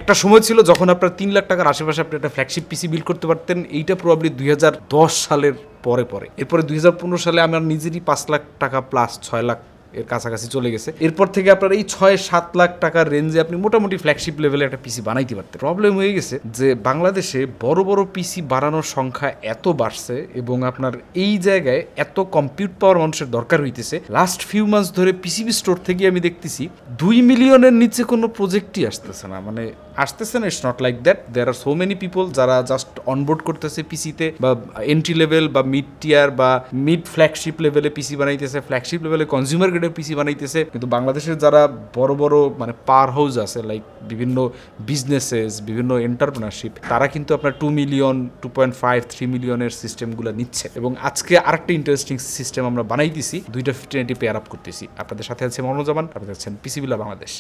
একটা সময় ছিল যখন আপনার 3 লাখ টাকার আশেপাশে আপনি একটা ফ্ল্যাগশিপ পিসি বিল্ড করতে পারতেন। এইটা প্রবাবলি 2010 সালের পরে। এরপরে 2015 সালে আমার নিজেরই 5 লাখ টাকা প্লাস 6 লাখ এর কাছাকাছি চলে গেছে। এরপর থেকে আপনার এই 6-7 লাখ টাকার রেঞ্জে আপনি মোটামুটি ফ্ল্যাগশিপ লেভেলে একটা পিসি বানাইতে পারতেন। প্রবলেম হয়ে গেছে যে বাংলাদেশে বড় বড় পিসি বানানোর সংখ্যা এত বাড়ছে এবং আপনার এই জায়গায় এত কম্পিউট পাওয়ার মানুষের দরকার হইতেছে। লাস্ট ফিউ মান্থস ধরে পিসিবি স্টোর থেকে আমি দেখতেছি 2 মিলিয়নের নিচে কোনো প্রজেক্টই আসতেছে না। মানে আসতেছে না, it's not like that. There are so many people যারা জাস্ট অনবোর্ড করতেছে পিসিতে, বা এন্ট্রি লেভেল বা মিড টিয়ার বা মিড ফ্ল্যাগশিপ লেভেলে পিসি বানাইতেছে, ফ্ল্যাগশিপ লেভেলে কনজিউমার গ্রেডের পিসি বানাইতেছে। কিন্তু বাংলাদেশের যারা বড় বড় মানে পাওয়ার হাউস আছে, লাইক বিভিন্ন বিজনেসেস, বিভিন্ন এন্টারপ্রেনারশিপ, তারা কিন্তু আপনার 2 মিলিয়ন, 2.5, 3 মিলিয়নের সিস্টেমগুলো নিচ্ছে। এবং আজকে আরেকটা ইন্টারেস্টিং সিস্টেম আমরা বানাইতেছি, 2টা 1580 পেয়ার আপ করতেছি। আপনাদের সাথে আছে মনোজামান, আপনাদের আছেন পিসিবিলা বাংলাদেশ।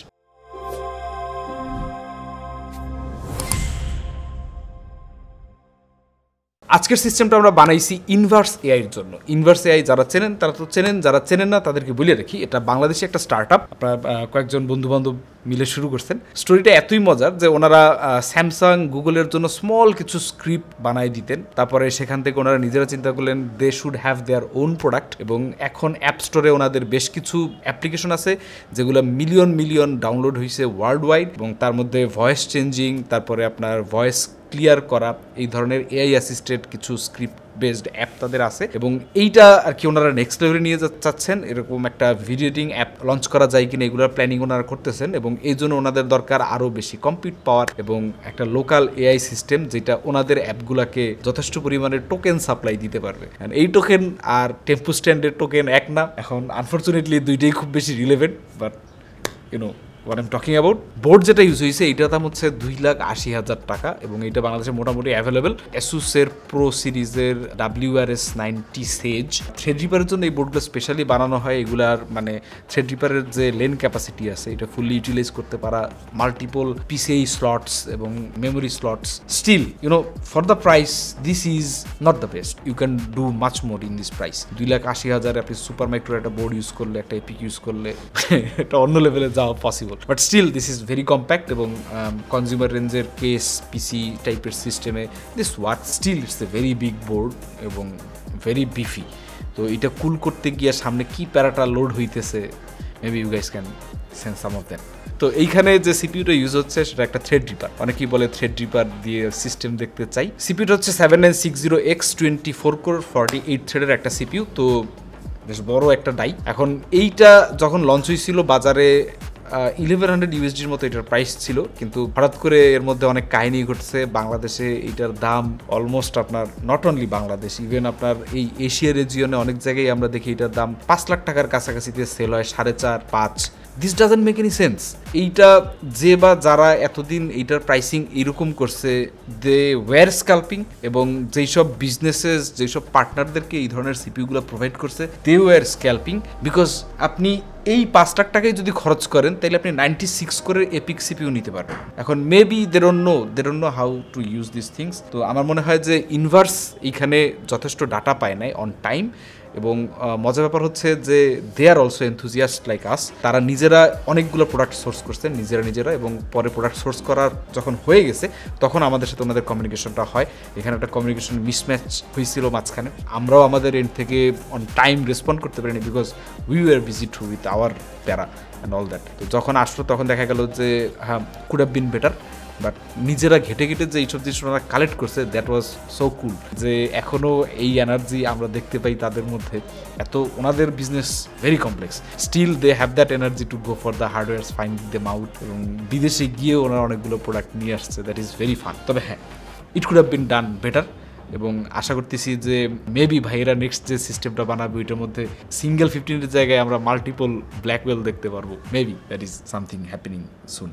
আজকের সিস্টেমটা আমরা বানাইছি ইনভার্স এআই এর জন্য। ইনভার্স এআই যারা চেনেন তারা তো চেনেন, যারা চেনেন না তাদেরকে বলে রাখি, এটা বাংলাদেশে একটা স্টার্ট আপ। আপনার কয়েকজন বন্ধু বান্ধব মিলে শুরু করছেন। স্টোরিটা এতই মজার যে ওনারা স্যামসাং, গুগলের জন্য স্মল কিছু স্ক্রিপ্ট বানাই দিতেন। তারপরে সেখান থেকে ওনারা নিজেরা চিন্তা করলেন they should have their own product. এবং এখন অ্যাপ স্টোরে ওনাদের বেশ কিছু অ্যাপ্লিকেশন আছে যেগুলো মিলিয়ন ডাউনলোড হয়েছে ওয়ার্ল্ড ওয়াইড। এবং তার মধ্যে ভয়েস চেঞ্জিং, তারপরে আপনার ভয়েস ক্লিয়ার করা, এই ধরনের এআই অ্যাসিস্টেড কিছু স্ক্রিপ্ট বেসড অ্যাপ তাদের আছে। এবং এইটা আর কি ওনারা নেক্সট লেভেলে নিয়ে চাচ্ছেন। এরকম একটা ভিডিও এডিটিং অ্যাপ লঞ্চ করা যায় কিনা এগুলোর প্ল্যানিং ওনারা করতেছেন। এবং এই জন্য ওনাদের দরকার আরও বেশি কম্পিউট পাওয়ার এবং একটা লোকাল এআই সিস্টেম যেটা ওনাদের অ্যাপগুলোকে যথেষ্ট পরিমাণে টোকেন সাপ্লাই দিতে পারবে। এই টোকেন আর টেম্পো স্ট্যান্ডের টোকেন এক না। এখন আনফর্চুনেটলি দুইটাই খুব বেশি relevant, but YONO what I'm talking about। Board যেটা ইউজ হয়েছে এইটার দাম হচ্ছে 2,80,000 টাকা এবং এইটা বাংলাদেশে মোটামুটি অ্যাভেলেবেল। অ্যাসুসের প্রো সিরিজের WRS 90 সেজ থ্রেডরিপারের জন্য এই বোর্ডগুলো স্পেশালি বানানো হয়। এগুলার মানে থ্রেডরিপারের যে লেন ক্যাপাসিটি আছে এটা ফুললি ইউটিলাইজ করতে পারা, মাল্টিপল পিসিআই স্লটস এবং memory slots. Still you know for the price this is not the best, you can do much more in this price. 2,80,000 আপনি সুপার মাইক্রোর একটা বোর্ড ইউজ করলে, একটা এপিক ইউজ করলে এটা অন্য লেভেলে যাওয়া possible. But still this is very compact এবং কনজিউমার রেঞ্জের কেস পিসি টাইপের সিস্টেমে this work. Still it's a very big board এবং ভেরি বিফি। তো এটা কুল করতে গিয়ে সামনে কি প্যারাটা লোড হইতেছে, maybe you guys can sense some of that. তো এইখানে যে সিপিইউটা ইউজ হচ্ছে সেটা একটা থ্রেডরিপার। অনেকেই বলে থ্রেডরিপার দিয়ে সিস্টেম দেখতে চাই। সিপিইউটা হচ্ছে 7960X 24 কোর 48 থ্রেডের একটা সিপিইউ। তো বেশ বড় একটা ডাই। এখন এইটা যখন লঞ্চ হয়েছিল বাজারে 1100 USDর মতো এটার প্রাইস ছিল, কিন্তু হঠাৎ করে এর মধ্যে অনেক কাহিনী ঘটছে। বাংলাদেশে এটার দাম অলমোস্ট আপনার নট অনলি বাংলাদেশ, ইভেন আপনার এই এশিয়া রিজিয়নে অনেক জায়গায় আমরা দেখি এটার দাম 5 লাখ টাকার কাছাকাছিতে সেল হয়, 4.5, 5। This doesn't make any sense. এইটা যে বা যারা এতদিন এইটার প্রাইসিং এরকম করছে দে ওয়্যার স্ক্যাল্পিং, এবং যেই সব বিজনেসেস, যেই সব পার্টনারদেরকে এই ধরনের সিপিইউগুলো প্রোভাইড করছে দে ওয়্যার স্ক্যাল্পিং। বিকজ আপনি এই 5 লাখ টাকায় যদি খরচ করেন তাহলে আপনি 96 কোরের এপিক সিপিইউ নিতে পারবেন। এখন maybe they don't know how to use this things. তো আমার মনে হয় যে ইনভার্স এইখানে যথেষ্ট ডাটা পায় নাই অন টাইম। এবং মজার ব্যাপার হচ্ছে যে they are also enthusiast like us. তারা নিজেরা অনেকগুলো প্রোডাক্ট সোর্স করছেন নিজেরা, এবং পরে প্রোডাক্ট সোর্স করার যখন হয়ে গেছে তখন আমাদের সাথে ওনাদের কমিউনিকেশনটা হয়। এখানে একটা কমিউনিকেশন মিসম্যাচ হয়েছিল মাঝখানে। আমরাও আমাদের এন্ড থেকে অন টাইম রেসপন্ড করতে পারিনি because we were busy to with our প্যারা অ্যান্ড অল দ্যাট। তো যখন আসলো তখন দেখা গেল যে হ্যাঁ, could have been better. But নিজেরা ঘেটে যে এইসব জিনিস ওনারা কালেক্ট করছে, দ্যাট ওয়াজ সো কুল। যে এখনও এই এনার্জি আমরা দেখতে পাই তাদের মধ্যে। এত ওনাদের business very complex, still they have that energy to go for the hardwares, find them out. এবং বিদেশে গিয়ে ওনারা অনেকগুলো প্রোডাক্ট নিয়ে আসছে, দ্যাট ইজ ভেরি ফান। তবে হ্যাঁ, ইট could have been done better. এবং আশা করতেছি যে মেবি ভাইয়েরা নেক্সট যে সিস্টেমটা বানাবে ওইটার মধ্যে সিঙ্গেল 15-এর জায়গায় আমরা মাল্টিপল ব্ল্যাকওয়েল দেখতে পারবো। Maybe that is something happening soon.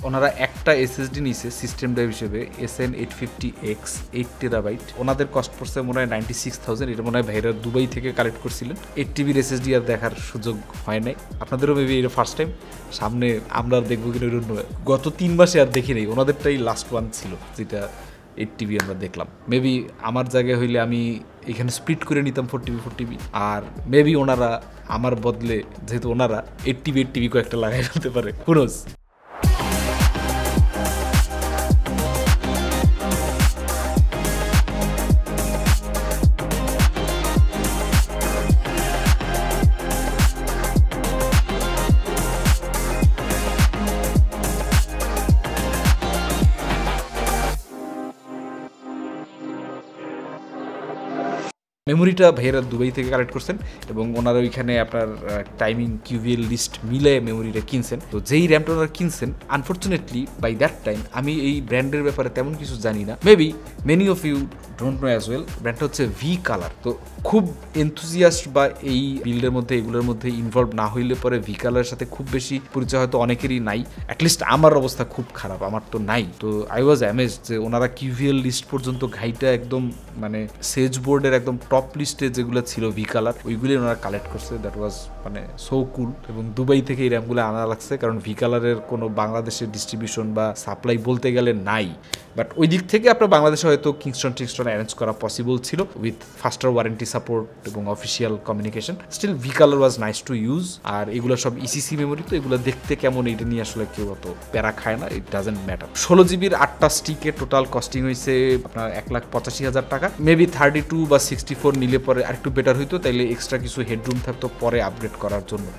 ওনারা একটা এসএসডি নিছে সিস্টেম ড্রাইভ হিসেবে SN850X 8TB। ওনাদের কস্ট পড়ছে মনে হয় 96,000। এটা মনে হয় ভাইরা দুবাই থেকে কালেক্ট করছিলেন। 8TB এসএসডি আর দেখার সুযোগ হয় নাই, আপনাদেরও মেবি এটা ফার্স্ট টাইম। সামনে আমরা আর দেখবো কিনা গত 3 মাসে আর দেখি নেই, ওনাদেরটাই লাস্ট ওয়ান ছিল যেটা 8TB আমরা দেখলাম। মেবি আমার জায়গায় হইলে আমি এখানে স্প্লিট করে নিতাম 4TB আর মেবি ওনারা আমার বদলে, যেহেতু ওনারা 8TB কয়েকটা লাগাই ফেলতে পারে, হু নোজ। মেমোরিটা ভাইয়েরা দুবাই থেকে কালেক্ট করছেন এবং ওনারা ওইখানে আপনার টাইমিং কিউভিএল লিস্ট মিলে মেমোরিটা কিনছেন। তো যেই র্যামটা ওনারা কিনছেন, আনফর্চুনেটলি বাই দ্যাট টাইম আমি এই ব্র্যান্ডের ব্যাপারে তেমন কিছু জানি না, maybe many of you don't know as well. ব্র্যান্ডটা হচ্ছে ভি কালার। তো খুব এনথুজিয়াস্ট বা এই বিল্ডের মধ্যে এগুলোর মধ্যে ইনভলভ না হইলে পরে ভি কালারের সাথে খুব বেশি পরিচয় হয়তো অনেকেরই নাই। অ্যাটলিস্ট আমার অবস্থা খুব খারাপ, আমার তো নাই। তো আই ওয়াজ অ্যামেজড যে ওনারা কিউভিএল লিস্ট পর্যন্ত ঘাইটা একদম মানে সেজ বোর্ডের একদম টপ লিস্টে যেগুলো ছিল ভি কালার ওইগুলি ওনারা কালেক্ট করছে। দ্যাট ওয়াজ মানে সো কুল। এবং দুবাই থেকে এই র্যামগুলো আনা লাগছে, কারণ ভি কালারের কোনো বাংলাদেশের ডিস্ট্রিবিউশন বা সাপ্লাই বলতে গেলে নাই। বাট ওই দিক থেকে আপনার বাংলাদেশে হয়তো কিংস্টন অ্যারেঞ্জ করা পসিবল ছিল উইথ ফাস্টার ওয়ারেন্টি সাপোর্ট এবং official communication. Still V color was nice to use. আর এগুলো সব ইসিসি মেমোরি, তো এগুলো দেখতে কেমন এটা নিয়ে আসলে কেউ অত প্যারা খায় না, ইট ডাজেন্ট ম্যাটার। 16GB 8টা স্টিকের টোটাল কস্টিং হয়েছে আপনার 1,85,000 টাকা। মেবি 32 বা 64 নিলে পরে আরেকটু বেটার হইতো, তাইলে এক্সট্রা কিছু হেডরুম থাকতো পরে আপগ্রেড করার জন্য।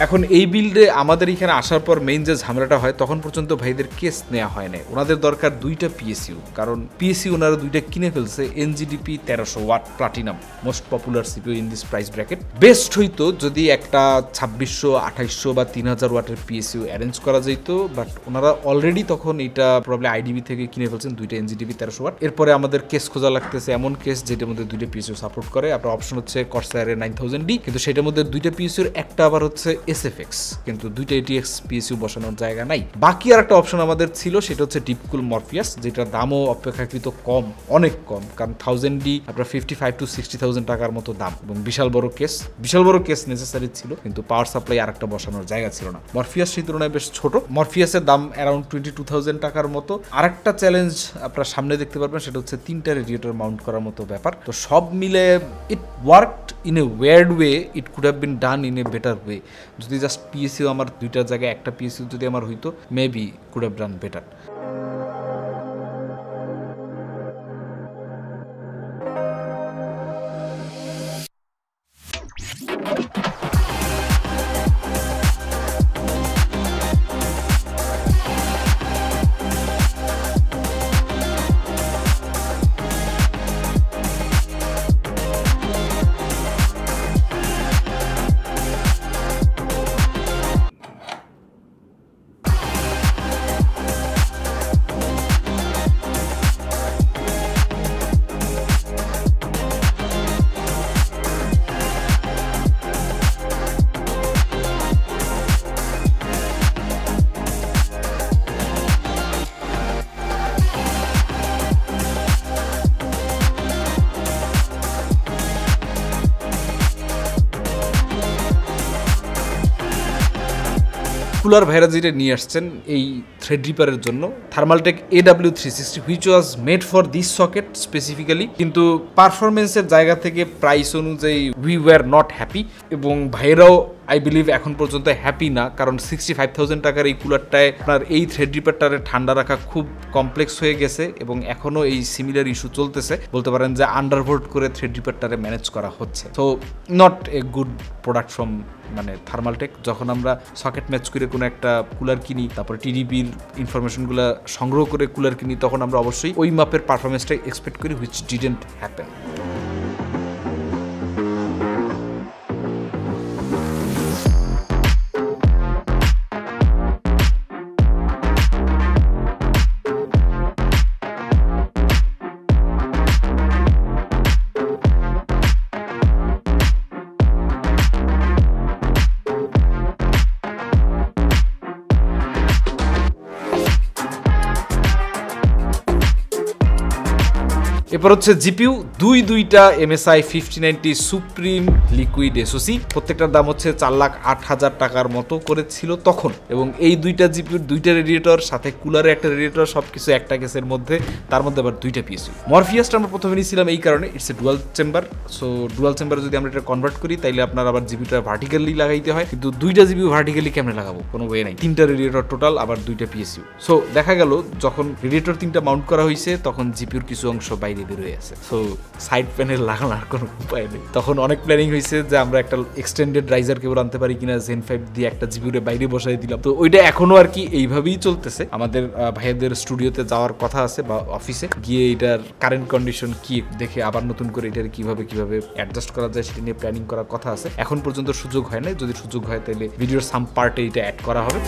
এখন এই বিল্ডে আমাদের এখানে আসার পর মেইন যে ঝামেলাটা হয়, তখন পর্যন্ত ভাইদের কেস নেওয়া হয় না। ওনাদের দরকার 2টা পিএসইউ, কারণ পিএসইউ ওনারা 2টা কিনে ফেলছে। NGDP 1300 watt platinum, most popular CPU in this price bracket. Best হইতো যদি একটা 2600, 2800 বা 3000 ওয়াটের পিএসইউ অ্যারেঞ্জ করা যেত, বাট ওনারা অলরেডি তখন এটা প্রবলেম আইডিবি থেকে কিনে ফেলছেন 2টা NGDP 1300 ওয়াট। এরপরে আমাদের কেস খোঁজা লাগতেছে, এমন কেস যেটার মধ্যে 2টা পিএসইউ সাপোর্ট করে। আপনার অপশন হচ্ছে কর্সায়ারের 9000D, কিন্তু সেটার মধ্যে 2টা পিএসইউর একটা আবার হচ্ছে SFX, কিন্তু 2টা ATX পিএসইউ বসানোর জায়গা নাই। বাকি আর একটা অপশন আমাদের ছিল, সেটা হচ্ছে ডিপকুল মরফিয়াস, যেটার দামও অপেক্ষাকৃত কম, অনেক কম, কারণ 1000D আপনার 55 to 60,000 টাকার মতো দাম এবং বিশাল বড় কেস নেসেসারি ছিল, কিন্তু পাওয়ার সাপ্লাই আর একটা বসানোর জায়গা ছিল না। মরফিয়াস সেই তুলনায় বেশ ছোট। মরফিয়াসের দাম অ্যারাউন্ড 22,000 টাকার মতো। আরেকটা চ্যালেঞ্জ আপনার সামনে দেখতে পারবেন, সেটা হচ্ছে 3টা রেডিয়েটর মাউন্ট করার মতো ব্যাপার। তো সব মিলে it worked in a weird way, it could have been done in a better way. যদি জাস্ট পিএসইউ আমার 2টার জায়গায় একটা পিএসইউ যদি আমার হইতো, maybe could have done better. Cooler ভাইরা যেটা নিয়ে আসছেন এই থ্রেডরিপারের জন্য, Thermaltake AW360, which was made for this socket specifically, কিন্তু পারফরমেন্সের জায়গা থেকে প্রাইস অনুযায়ী উই ওয়ার নট হ্যাপি, এবং ভাইরাও আই বিলিভ এখন পর্যন্ত হ্যাপি না, কারণ 65,000 টাকার এই কুলারটায় আপনার এই থ্রেডরিপারটারে ঠান্ডা রাখা খুব কমপ্লেক্স হয়ে গেছে, এবং এখনও এই সিমিলার ইস্যু চলতেছে। বলতে পারেন যে আন্ডারভোল্ট করে থ্রেডরিপারটারে ম্যানেজ করা হচ্ছে। তো not a good product from মানে থার্মালটেক। যখন আমরা সকেট ম্যাচ করে কোনো একটা কুলার কিনি, তারপর টিডিপির ইনফরমেশনগুলো সংগ্রহ করে কুলার কিনি, তখন আমরা অবশ্যই ওই মাপের পারফরমেন্সটাই এক্সপেক্ট করি, হুইচ ডিডেন্ট হ্যাপেন। এরপর হচ্ছে জিপিইউ দুইটা MSI 5090 সুপ্রিম লিকুইড SoC, প্রত্যেকটার দাম হচ্ছে 4,08,000 টাকার মতো করেছিল তখন, এবং এই দুইটা জিপিইউর দুইটা রেডিয়েটর, সাথে কুলারে একটা রেডিয়েটর, সবকিছু একটা কেসের মধ্যে, তার মধ্যে আবার দুইটা পিএসইউ। মরফিয়াসটা আমরা প্রথমে নিয়েছিলাম এই কারণে, it's a dual chamber. So dual চেম্বারে যদি আমরা এটা কনভার্ট করি তাইলে আপনার আবার জিপিইউটা ভার্টিক্যালি লাগাইতে হয়, কিন্তু দুইটা জিপিইউ ভার্টিক্যালি কেমনে লাগাবো, কোনো ওয়ে নাই। তিনটা রেডিয়েটর টোটাল, আবার দুইটা পিএসইউ। সো দেখা গেল যখন রেডিয়েটর তিনটা মাউন্ট করা হয়েছে তখন জিপিইউর কিছু অংশ বাইরে বের হয়ে আছে। সো সাইড প্যানেল লাগানোর কোনো উপায় নেই। তখন অনেক প্ল্যানিং হয়েছে যে আমরা একটা এক্সটেন্ডেড রাইজার কেবল আনতে পারি কিনা, Zen 5 দিয়ে একটা জিপিইউরে বাইরে বসাই দিলাম। তো ওইটা এখনো আর কি এইভাবেই চলতেছে। আমাদের ভাইয়াদের স্টুডিওতে যাওয়ার কথা আছে বা অফিসে গিয়ে এটার কারেন্ট কন্ডিশন কি দেখে আবার নতুন করে এটার কিভাবে অ্যাডজাস্ট করা যায় সেটা নিয়ে প্ল্যানিং করার কথা আছে। এখন পর্যন্ত সুযোগ হয় না, যদি সুযোগ হয় তাহলে ভিডিওর সাম পার্টে এটা অ্যাড করা হবে।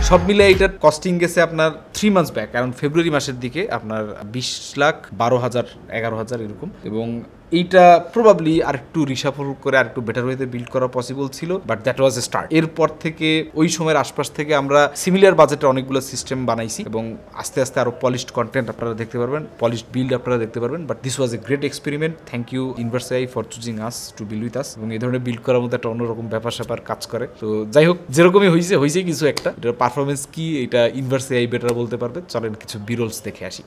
সব মিলে এটার কস্টিং গেছে আপনার 3 মান্থস ব্যাক, কারণ ফেব্রুয়ারি মাসের দিকে আপনার 20,12,000 11,000 এরকম। এবং এইটা প্রবাবলি আরেকটু রিসাফল করে আরেকটু বেটার ওয়েতে বিল্ড করা পসিবল ছিল, but that was A start. এরপর থেকে ওই সময়ের আশপাশ থেকে আমরা সিমিলার বাজেটে অনেকগুলো সিস্টেম বানাইছি, এবং আস্তে আস্তে আরো পলিশড কন্টেন্ট আপনারা দেখতে পারবেন, পলিশড বিল্ড আপনারা দেখতে পারবেন। But this was a great experiment. Thank you Universal for choosing us to build with us. এবং এই ধরনের বিল্ড করার মধ্যে একটা অন্যরকম ব্যাপার স্যাপার কাজ করে। তো যাই হোক, যেরকমই হয়েছে কিছু একটা, এটার পারফরমেন্স কি এটা ইউনিভার্সাই বেটার বলতে পারবে। চলেন কিছু বিরলস দেখে আসি।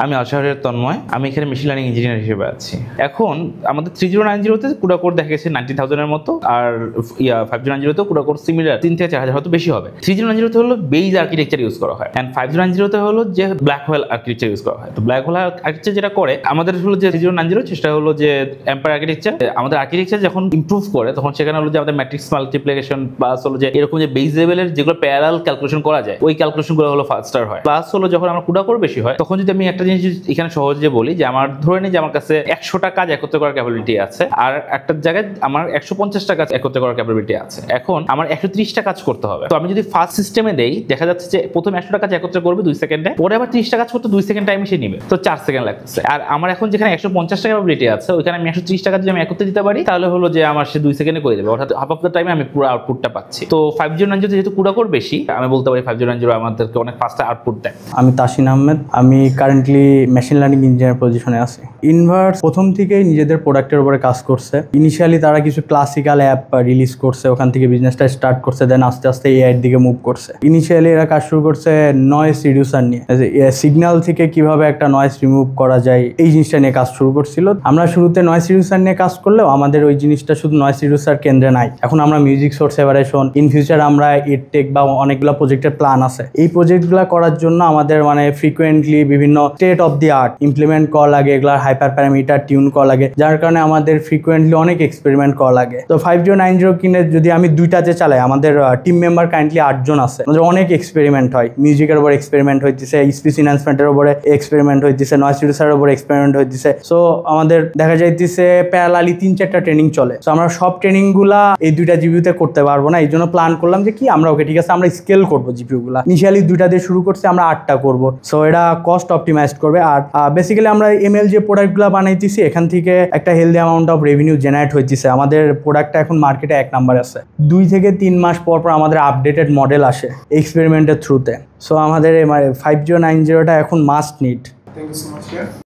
আমি আশাহরের তন্ময়, আমি এখানে মেশিন লার্নিং ইঞ্জিনিয়ার হিসেবে আছি। এখন আমাদের 3090-তে কুড়া কোড দেখা গেছে 90,000-এর মতো, আর 5090-তেও কুড়া কোড সিমিলার 3 থেকে 4,000 হয়তো বেশি হবে। 3090-তে হলো বেইজ আর্কিটেকচার ইউজ করা হয়, অ্যান্ড 5090-তে হলো যে ব্ল্যাক হোল আর্কিটেকচার ইউজ করা হয়। তো ব্ল্যাক হোল আর্কিটেকচার যেটা করে আমাদের হলো যে 3090 সেটা হলো যে এম্পায়ার আর্কিটেকচার। আমাদের আর্কিটেকচার যখন ইমপ্রুভ করে তখন সেখানে হলো যে আমাদের ম্যাট্রিক্স মাল্টিপ্লিকেশন প্লাস হলো যে এরকম যে বেইজ লেভেলের যেগুলো প্যারালাল ক্যালকুলেশন করা যায় ওই ক্যালকুলেশনগুলো হলো ফাস্টার হয়। প্লাস হলো যখন আমার কুড়া কোড বেশি হয় তখন যদি আমি একটা জিনিস এখানে সহজে বলি যে আমার ধরে নিই যে আমার কাছে 100টা কাজ একত্রে করার ক্যাপাবিলিটি আছে, আর একটা জায়গায় আমার 150টা কাজ একত্রে করার ক্যাপাবিলিটি আছে। এখন আমার 130টা কাজ করতে হবে। তো আমি যদি ফার্স্ট সিস্টেমে দেই দেখা যাচ্ছে যে প্রথম 100টা কাজ একত্রে করবে 2 সেকেন্ডে, পরে আবার 30টা কাজ করতে 2 সেকেন্ড টাইম সে নিবে, তো 4 সেকেন্ড লাগতেছে। আর আমার এখন যেখানে 150টা ক্যাপাবিলিটি আছে ওইখানে আমি 130টা কাজ যদি আমি একত্রে দিতে পারি তাহলে হলো যে আমার সে 2 সেকেন্ডে করে দেবে, অর্থাৎ হাফ অফ দ্য টাইমে আমি পুরো আউটপুটটা পাচ্ছি। তো 5090 যেহেতু কুড়া কোড বেশি আমি বলতে পারি 5090 আমাদেরকে অনেক ফাস্ট আউটপুট দেয়। আমি তাসিন আহমেদ, আমি currently currently machine learning engineer পজিশনে আছে। ইনভার্স প্রথম থেকেই নিজেদের প্রোডাক্টের উপরে কাজ করছে। ইনিশিয়ালি তারা কিছু ক্লাসিক্যাল অ্যাপ রিলিজ করছে, ওখান থেকে বিজনেসটা স্টার্ট করছে, দেন আস্তে আস্তে এআইয়ের দিকে মুভ করছে। ইনিশিয়ালি এরা কাজ শুরু করছে নয়েজ রিডিউসার নিয়ে, সিগন্যাল থেকে কিভাবে একটা নয়েজ রিমুভ করা যায় এই জিনিসটা নিয়ে কাজ শুরু করছিল। আমরা শুরুতে নয়েজ রিডিউসার নিয়ে কাজ করলেও আমাদের ওই জিনিসটা শুধু নয়েজ রিডিউসার কেন্দ্রে নাই, এখন আমরা music source separation, in future আমরা এডটেক বা অনেকগুলো প্রজেক্টের প্ল্যান আছে। এই প্রজেক্টগুলো করার জন্য আমাদের ফ্রিকোয়েন্টলি বিভিন্ন state of the art implement করা লাগে, এগুলার হাইপার প্যারামিটার টিউন করা লাগে, যার কারণে আমাদের ফ্রিকোয়েন্টলি অনেক এক্সপেরিমেন্ট করা লাগে। তো 5090 কিনে যদি আমি দুইটাতে চালাই, আমাদের টিম মেম্বার কারেন্টলি 8 জন আছে, আমাদের অনেক এক্সপেরিমেন্ট হয়, মিউজিকের উপর এক্সপেরিমেন্ট হইতেছে, স্পিচ ইনহ্যান্সমেন্টের উপরে এক্সপেরিমেন্ট হইতেছে, নয়েজ রিডিউসারের উপর এক্সপেরিমেন্ট হইতেছে। সো আমাদের দেখা যাইতেছে প্যারালালি 3-4টা ট্রেনিং চলে। সো আমরা সব ট্রেনিং গুলা এই দুইটা জিপিউতে করতে পারবো না, এই জন্য প্ল্যান করলাম যে কি আমরা ওকে ঠিক আছে আমরা স্কেল করবো জিপিউ গুলা। ইনিশিয়ালি 2টা দিয়ে শুরু করছি, আমরা 8টা করবো। সো এটা কস্ট অপটিমাইজ করবে। আর বেসিক্যালি আমরা এমএল যে প্রোডাক্টগুলো বানাইতেছি এখান থেকে একটা healthy amount of revenue generate হইতেছে। আমাদের প্রোডাক্টটা এখন মার্কেটে 1 নাম্বার আছে। 2 থেকে 3 মাস পর পর আমাদের আপডেটেড মডেল আসে এক্সপেরিমেন্টের থ্রুতে। সো আমাদের 5090টা এখন must need. Thank you so much.